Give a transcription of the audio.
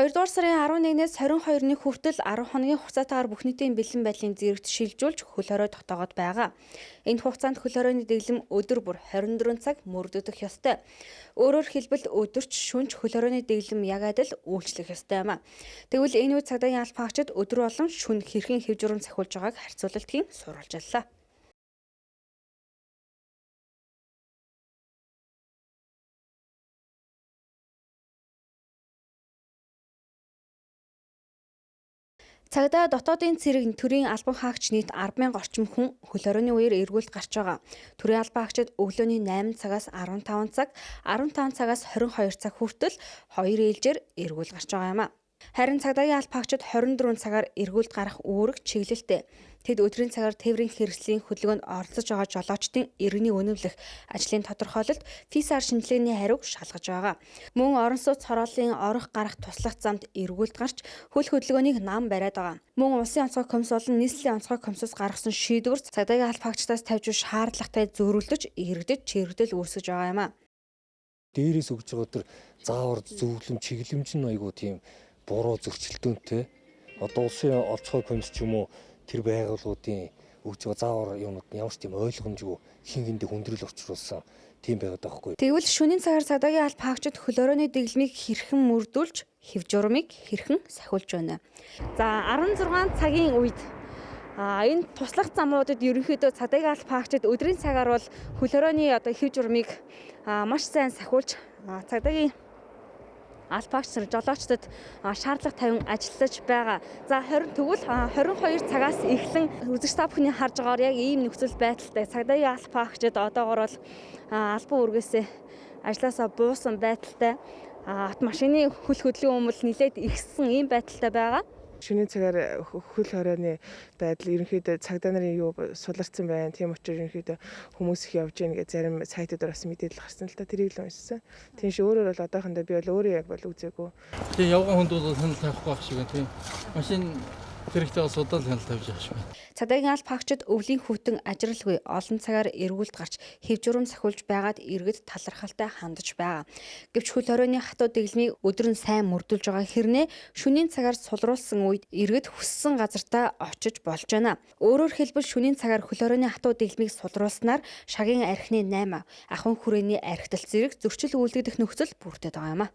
2 дугаар сарын 11-ээс 22-ны хүртэл 10 хоногийн хугацаатаар бүх нийтийн бэлэн байдлын зэрэгт шилжүүлж хөл хорой тогтоогод байгаа. Энэ хугацаанд хөл хоройны дэглэм өдөр бүр 24 цаг мөрдөгдөх ёстой. Өөрөөр хэлбэл өдөрч шөнөч хөл хоройны дэглэм яг адил үйлчлэх ёстой юм а. Тэгвэл энэ үед цагдаагийн албан хаагчид өдөр болон шөнө хэрхэн хэв журам сахиулж байгааг харьцуулалтын сурвалжлалаа. Цагдаа дотоодын цэрэг төрийн албан хаагч нийт 10,000 орчим хүн хөл хоройны үеэр эргүүлд гарч байгаа. Төрийн албан хаагчид өглөөний 8 цагаас 15 цаг, 15 цагаас 22 цаг хүртэл 2 ээлжээр эргүүл гарч байгаа юм а. Харин цагдаагийн албан хаагчид 24 цагаар эргүүлд гарах үүрэг чиглэлтэй. Тэд өдрийн цагаар тээврийн хэрэгслийн хөдөлгөөнд оролцож байгаа жолоочдын иргэний үнэмлэх ажлын тодорхойлолт ФИСАР шинжилгээний хариуг шалгаж байгаа. Мөн орон сууц хорооллын орох гарах туслах замд эргүүлд гарч хөл хөдөлгөөнийг нам бариад байгаа. Мөн улсын онцгой комисс болон нийслэлийн онцгой комиссоос гаргасан шийдвэр цагдаагийн албан хаагчдаас тавьж шаардлагатай зөөрүүлж эргэж чирэгдэл үүсгэж байгаа юм а. Дээрээс өгж байгаа тэр заавар зөвлөм чиглэмж нь айгуу тийм буруу зөрчилдөөнтэй. Одоо улсын онцгой комисс ч юм уу тэр байгууллагуудын өгж байгаа заавар юмуд ямар ч тийм ойлгомжгүй хин хиндэ хүндрэл учруулсан тийм байгаад байгаа хгүй. Тэгвэл шөнийн цагаар цагдаагийн албан хаагчид хөл хоройны дэглэмийг хэрхэн мөрдүүлж хэв журмыг хэрхэн сахиулж байна. За 16 цагийн үед энэ туслах замуудад ерөнхийдөө цагдаагийн албан хаагчид өдрийн цагаар бол хөл хоройны хэв журмыг маш сайн сахиулж цагдаагийн албан хаагч жолоочдод шаардлага тавин ажиллаж байгаа. За 22 цагаас эхлэн үзэгч та бүхний харж байгаагаар яг ийм нөхцөл байдалтай цагдаагийн албан хаагчид одоогоор бол албан үүргээсээ ажилласаа буусан байдалтай автомашины хөл хөдлийн өмөл нэлээд ихссэн ийм байдалтай байгаа. Шөнийн цагаар хөл хоройны байдал ерөнхийдөө цагдаа нарын юу суларсан байна. Тийм учраас ерөнхийдөө хүмүүс их явж гэнэ гэж зарим сайтуудаар бас мэдээлэл гарсан л та тэрийг л уншсан. Тийм ш өөрөөр бол одоохондоо би бол өөрөө яг бол үзээгүй. Тийм явган хүнд бол хяналт тавихгүй байх шиг байна тийм. Машин хэрэгтэй асуудал хяналт тавьж явах шиг байна. Цагдаагийн албан хаагчид өвлийн хүйтэн ажралгүй олон цагаар эргүүлд гарч хэв журам сахиулж байгаад иргэд талархалтай хандж байгаа. Гэвч хөл хоройны хатуу дэглэмийг өдөр нь сайн мөрдүүлж байгаа хэрнээ шөнийн цагаар сулруулсан үед иргэд хүссэн газартаа очиж болж байна. Өөрөөр хэлбэл шөнийн цагаар хөл хоройны хатуу дэглэмийг сулруулснаар шагийн архины 8, ахын хүрээний архитал зэрэг зөрчил үйлдэгдэх нөхцөл бүрдээд байгаа юм а.